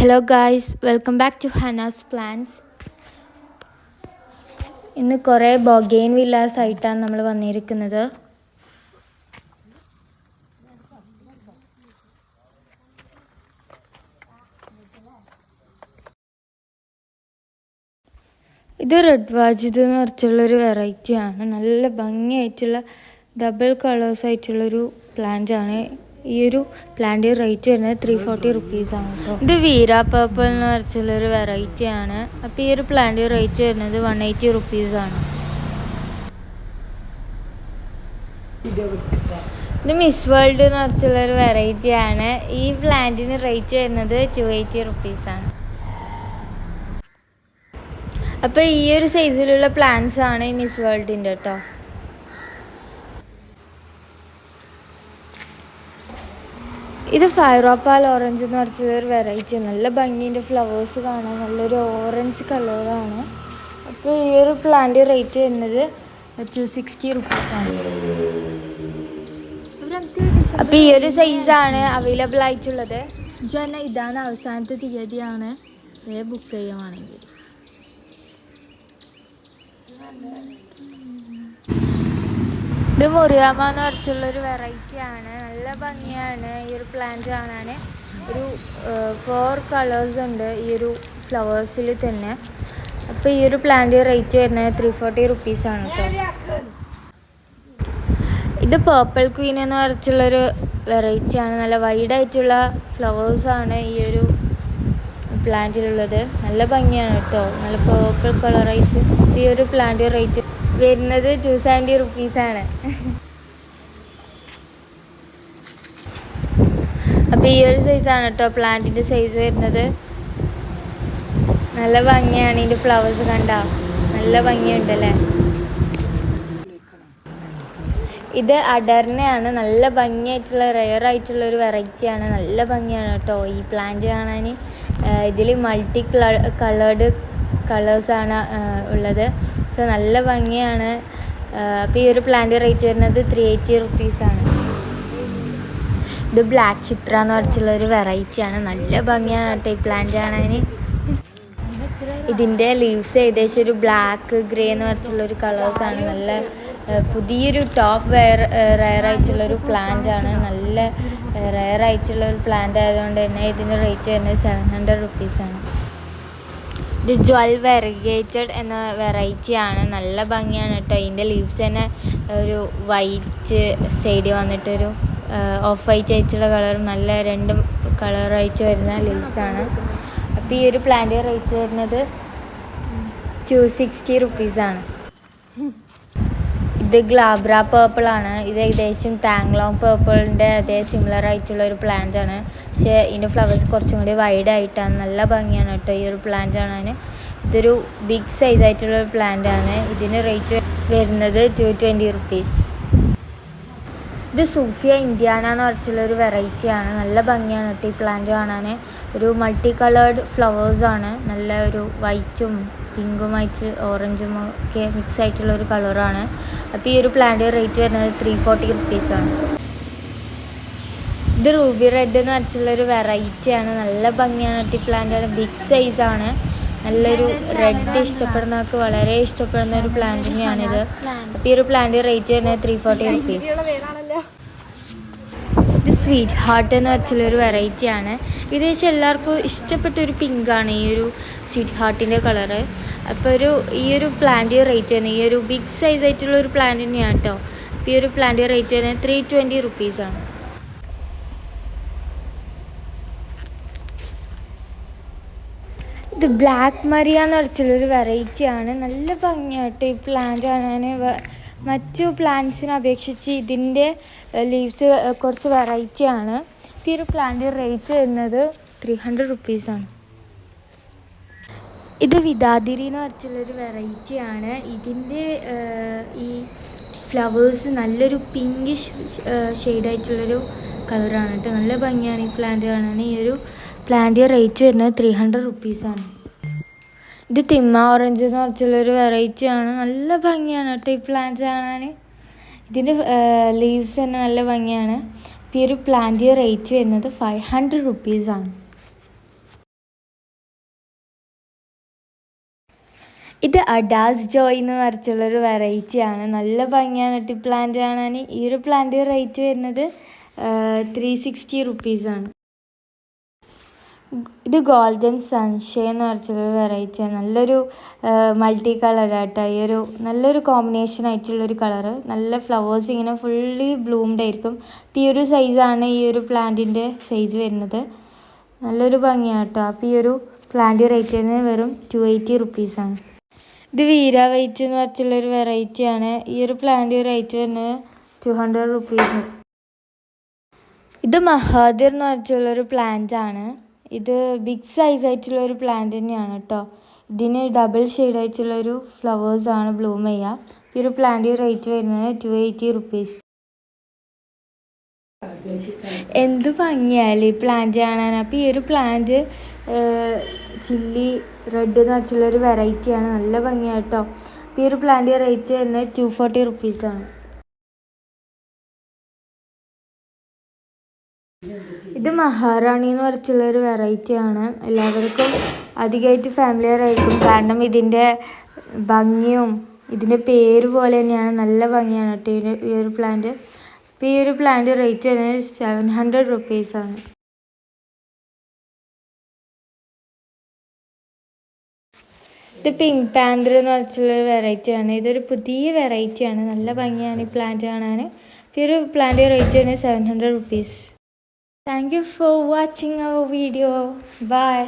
Hello guys, welcome back to Hana's plans. ഇന്ന് കുറേ ബൊഗെയിൻ villas ആയിട്ടാണ് നമ്മൾ വന്നിരിക്കുന്നത്. ഇത് റെഡ് വാജിദ് എന്ന് പറഞ്ഞുള്ളൊരു വെറൈറ്റിയാണ്. നല്ല ഭംഗിയായിട്ടുള്ള ഡബിൾ കളേഴ്സ് ആയിട്ടുള്ളൊരു പ്ലാന്റ് ആണ്. ഈ ഒരു പ്ലാന്റ് റേറ്റ് വരുന്നത് 340 റുപ്പീസാണ് കേട്ടോ. ഇത് വീര പേർപ്പിൾ എന്ന് പറഞ്ഞുള്ളൊരു വെറൈറ്റി ആണ്. അപ്പോൾ ഈ ഒരു പ്ലാന്റ് റേറ്റ് വരുന്നത് 180 റുപ്പീസാണ്. ഇത് മിസ് വേൾഡ് എന്ന് പറഞ്ഞുള്ളൊരു വെറൈറ്റി ആണ്. ഈ പ്ലാന്റിന് റേറ്റ് വരുന്നത് 280 റുപ്പീസാണ്. അപ്പോൾ ഈ ഒരു സൈസിലുള്ള പ്ലാന്റ്സ് ആണ് ഈ മിസ് വേൾഡിൻ്റെ കേട്ടോ. ഇത് ഫൈറോപ്പാൽ ഓറഞ്ച് എന്ന് പറഞ്ഞൊരു വെറൈറ്റി. നല്ല ഭംഗിൻ്റെ ഫ്ലവേഴ്സ് കാണാൻ നല്ലൊരു ഓറഞ്ച് കളറാണ്. അപ്പോൾ ഈ ഒരു പ്ലാന്റ് റേറ്റ് വരുന്നത് 260 റുപ്പീസാണ്. അപ്പോൾ ഈ ഒരു സൈസാണ് അവൈലബിൾ ആയിട്ടുള്ളത്. ഇതാണ് അവസാനത്തെ തീയതിയാണ് ബുക്ക് ചെയ്യുവാണെങ്കിൽ. ഇത് മുറിയാമ എന്ന് പറഞ്ഞുള്ളൊരു വെറൈറ്റി ആണ്. നല്ല ഭംഗിയാണ് ഈ ഒരു പ്ലാന്റ് കാണാൻ. ഒരു 4 കളേഴ്സ് ഉണ്ട് ഈ ഒരു ഫ്ലവേഴ്സിൽ തന്നെ. അപ്പോൾ ഈ ഒരു പ്ലാന്റ് റേറ്റ് വരുന്നത് 340 റുപ്പീസാണ് കേട്ടോ. ഇത് പേർപ്പിൾ ക്വീൻ എന്ന് പറഞ്ഞുള്ളൊരു വെറൈറ്റി ആണ്. നല്ല വൈഡായിട്ടുള്ള ഫ്ലവേഴ്സാണ് ഈ ഒരു പ്ലാന്റിലുള്ളത്. നല്ല ഭംഗിയാണ് കേട്ടോ. നല്ല പേർപ്പിൾ കളറായിട്ട്. ഈ ഒരു പ്ലാന്റ് റേറ്റ് വരുന്നത് 270 റുപ്പീസാണ്. അപ്പോൾ ഈ ഒരു സൈസാണ് കേട്ടോ പ്ലാന്റിൻ്റെ സൈസ് വരുന്നത്. നല്ല ഭംഗിയാണ് ഇതിൻ്റെ ഫ്ലവേഴ്സ് കണ്ടാൽ. നല്ല ഭംഗിയുണ്ടല്ലേ. ഇത് അഡർനയാണ്. നല്ല ഭംഗിയായിട്ടുള്ള റെയർ ആയിട്ടുള്ളൊരു വെറൈറ്റിയാണ്. നല്ല ഭംഗിയാണ് കേട്ടോ ഈ പ്ലാന്റ് കാണാൻ. ഇതിൽ മൾട്ടി കളേർഡ് കളേഴ്സാണ് ഉള്ളത്. സോ നല്ല ഭംഗിയാണ്. അപ്പോൾ ഈ ഒരു പ്ലാന്റ് റേറ്റ് വരുന്നത് 380 റുപ്പീസാണ്. ഇത് ബ്ലാക്ക് ചിത്ര എന്ന് പറഞ്ഞിട്ടുള്ളൊരു വെറൈറ്റിയാണ്. നല്ല ഭംഗിയാണ് കേട്ടോ ഈ പ്ലാന്റ് കാണാൻ. ഇതിൻ്റെ ലീവ്സ് ഏകദേശം ഒരു ബ്ലാക്ക് ഗ്രേ എന്ന് പറഞ്ഞിട്ടുള്ളൊരു കളേഴ്സാണ്. നല്ല പുതിയൊരു ടോപ്പ് റെയർ ആയിട്ടുള്ളൊരു പ്ലാന്റ് ആണ്. നല്ല റെയർ ആയിട്ടുള്ളൊരു പ്ലാന്റ് ആയതുകൊണ്ട് തന്നെ ഇതിൻ്റെ റേറ്റ് വരുന്നത് 700 റുപ്പീസാണ്. ഇത് ജ്വൽ വെറിഗേറ്റഡ് എന്ന വെറൈറ്റി ആണ്. നല്ല ഭംഗിയാണ് കേട്ടോ. ഇതിൻ്റെ ലീവ്സ് തന്നെ ഒരു വൈറ്റ് സൈഡിൽ വന്നിട്ടൊരു ഓഫ് വൈറ്റ് ആയിട്ടുള്ള കളറും നല്ല രണ്ട് കളറായിട്ട് വരുന്ന ലീവ്സാണ്. അപ്പോൾ ഈ ഒരു പ്ലാന്റ് റേറ്റ് വരുന്നത് 260 റുപ്പീസാണ്. ഇത് ഗ്ലാബ്ര പേർപ്പിളാണ്. ഇത് ഏകദേശം താങ്ലോങ് പേർപ്പിളിൻ്റെ അതേ സിമിലർ ആയിട്ടുള്ള ഒരു പ്ലാന്റ് ആണ്. പക്ഷേ ഇതിൻ്റെ ഫ്ലവേഴ്സ് കുറച്ചും കൂടി വൈഡ് ആയിട്ടാണ്. നല്ല ഭംഗിയാണ് കേട്ടോ ഈ ഒരു പ്ലാന്റ് കാണാൻ. ഇതൊരു ബിഗ് സൈസ് ആയിട്ടുള്ളൊരു പ്ലാന്റ് ആണ്. ഇതിന് റേറ്റ് വരുന്നത് 220 റുപ്പീസ്. ഇത് സൂഫിയ ഇന്ത്യാന എന്ന് പറഞ്ഞിട്ടുള്ളൊരു വെറൈറ്റി ആണ്. നല്ല ഭംഗിയാണ് കേട്ടോ ഈ പ്ലാന്റ് കാണാൻ. ഒരു മൾട്ടി കളേർഡ് ഫ്ലവേഴ്സാണ്. നല്ല ഒരു വൈറ്റും പിങ്കുമായിട്ട് ഓറഞ്ചും ഒക്കെ മിക്സ് ആയിട്ടുള്ളൊരു കളറാണ്. അപ്പോൾ ഈ ഒരു പ്ലാന്റ് റേറ്റ് വരുന്നത് 340 റുപ്പീസാണ്. ഇത് റൂബി റെഡ് എന്ന് പറഞ്ഞിട്ടുള്ളൊരു വെറൈറ്റിയാണ്. നല്ല ഭംഗിയാണ് കേട്ടോ ഈ പ്ലാന്റ്. ബിഗ് സൈസാണ്. നല്ലൊരു റെഡ് ഇഷ്ടപ്പെടുന്നവർക്ക് വളരെ ഇഷ്ടപ്പെടുന്ന ഒരു പ്ലാന്റ് തന്നെയാണിത്. അപ്പോൾ ഈ ഒരു പ്ലാന്റ് റേറ്റ് വരുന്നത് 340 റുപ്പീസ്. ഇത് സ്വീറ്റ് ഹാർട്ട് എന്ന് വെച്ചുള്ളൊരു വെറൈറ്റിയാണ്. ഏകദേശം എല്ലാവർക്കും ഇഷ്ടപ്പെട്ടൊരു പിങ്കാണ് ഈ ഒരു സ്വീറ്റ് ഹാർട്ടിൻ്റെ കളറ്. അപ്പോൾ ഈ ഒരു പ്ലാന്റ് റേറ്റ് തന്നെ ഈ ഒരു ബിഗ് സൈസ് ആയിട്ടുള്ള ഒരു പ്ലാന്റ് തന്നെയാണ് കേട്ടോ. അപ്പോൾ ഈ ഒരു പ്ലാന്റ് റേറ്റ് തന്നെ 320 റുപ്പീസാണ്. ഇത് ബ്ലാക്ക് മരിയ എന്ന് പറഞ്ഞിട്ടുള്ളൊരു വെറൈറ്റിയാണ്. നല്ല ഭംഗിയാണ് കേട്ടോ ഈ പ്ലാന്റ് കാണാൻ. മറ്റു പ്ലാന്റ്സിനെ അപേക്ഷിച്ച് ഇതിൻ്റെ ലീവ്സ് കുറച്ച് വെറൈറ്റിയാണ്. ഈ ഒരു പ്ലാന്റ് റേറ്റ് വരുന്നത് 300 റുപ്പീസാണ്. ഇത് വിദാതിരി എന്ന് പറഞ്ഞിട്ടുള്ളൊരു വെറൈറ്റിയാണ്. ഇതിൻ്റെ ഈ ഫ്ലവേഴ്സ് നല്ലൊരു പിങ്കിഷ് ഷെയ്ഡായിട്ടുള്ളൊരു കളറാണ് കേട്ടോ. നല്ല ഭംഗിയാണ് ഈ പ്ലാന്റ് കാണാൻ. ഈ ഒരു പ്ലാന്റ് റേറ്റ് വരുന്നത് 300 റുപ്പീസാണ്. ഇത് തിമ്മ ഓറഞ്ച് എന്ന് പറഞ്ഞിട്ടുള്ളൊരു വെറൈറ്റിയാണ്. നല്ല ഭംഗിയാണ് കേട്ടോ ഈ പ്ലാന്റ് കാണാൻ. ഇതിൻ്റെ ലീവ്സ് തന്നെ നല്ല ഭംഗിയാണ്. ഈ ഒരു പ്ലാന്റ് റേറ്റ് വരുന്നത് 500 റുപ്പീസാണ്. ഇത് അഡാസ് ജോയ് എന്ന് പറഞ്ഞിട്ടുള്ളൊരു വെറൈറ്റിയാണ്. നല്ല ഭംഗിയാണ് കേട്ടോ ഈ പ്ലാന്റ് കാണാൻ. ഈ ഒരു പ്ലാന്റ് റേറ്റ് വരുന്നത് 360 റുപ്പീസാണ്. ഇത് ഗോൾഡൻ സൺഷൈൻ എന്ന് പറഞ്ഞിട്ടുള്ളൊരു വെറൈറ്റിയാണ്. നല്ലൊരു മൾട്ടി കളറാട്ടോ. ഈ ഒരു നല്ലൊരു കോമ്പിനേഷൻ ആയിട്ടുള്ളൊരു കളറ്. നല്ല ഫ്ലവേഴ്സ് ഇങ്ങനെ ഫുള്ളി ബ്ലൂംഡ് ആയിരിക്കും. അപ്പോൾ ഈ ഒരു സൈസാണ് ഈ ഒരു പ്ലാന്റിൻ്റെ സൈസ് വരുന്നത്. നല്ലൊരു ഭംഗിയാണ് കേട്ടോ. അപ്പോൾ ഈ ഒരു പ്ലാന്റ് റേറ്റ് വരുന്നത് വെറും 280 റുപ്പീസാണ്. ഇത് വീര വൈറ്റ് എന്ന് പറഞ്ഞിട്ടുള്ളൊരു വെറൈറ്റിയാണ്. ഈ ഒരു പ്ലാന്റ് റേറ്റ് വരുന്നത് 200 റുപ്പീസ്. ഇത് മഹാദിർ എന്ന് പറഞ്ഞിട്ടുള്ളൊരു പ്ലാന്റ് ആണ്. ഇത് ബിഗ് സൈസ് ആയിട്ടുള്ളൊരു പ്ലാന്റ് തന്നെയാണ് കേട്ടോ. ഇതിന് ഡബിൾ ഷെയ്ഡ് ആയിട്ടുള്ളൊരു ഫ്ലവേഴ്സാണ് ബ്ലൂം ചെയ്യുക. ഈ ഒരു പ്ലാന്റ് റേറ്റ് വരുന്നത് 280 റുപ്പീസ്. എന്ത് ഭംഗിയായാലും ഈ പ്ലാന്റ് കാണാൻ. അപ്പോൾ ഈ ഒരു പ്ലാന്റ് ചില്ലി റെഡ് എന്ന് വെച്ചുള്ളൊരു വെറൈറ്റിയാണ്. നല്ല ഭംഗിയാണ് കേട്ടോ. അപ്പോൾ ഈ ഒരു പ്ലാന്റ് റേറ്റ് വരുന്നത് 240 റുപ്പീസാണ്. ഇത് മഹാറാണി എന്ന് പറഞ്ഞിട്ടുള്ളൊരു വെറൈറ്റിയാണ്. എല്ലാവർക്കും അധികമായിട്ട് ഫാമിലിയർ ആയിരിക്കും. കാരണം ഇതിൻ്റെ ഭംഗിയും ഇതിൻ്റെ പേര് പോലെ തന്നെയാണ്. നല്ല ഭംഗിയാണ് കേട്ടോ ഈ ഒരു പ്ലാന്റ്. അപ്പോൾ ഈ ഒരു പ്ലാന്റ് റേറ്റ് വരുന്നത് 700 റുപ്പീസാണ്. ഇത് പിങ്ക് പാന്തർ എന്ന് പറഞ്ഞിട്ടുള്ളൊരു വെറൈറ്റിയാണ്. ഇതൊരു പുതിയ വെറൈറ്റിയാണ്. നല്ല ഭംഗിയാണ് ഈ പ്ലാന്റ് കാണാൻ. ഈ ഒരു പ്ലാന്റ് റേറ്റ് വരുന്നത് 700 rupees. Thank you for watching our video. Bye.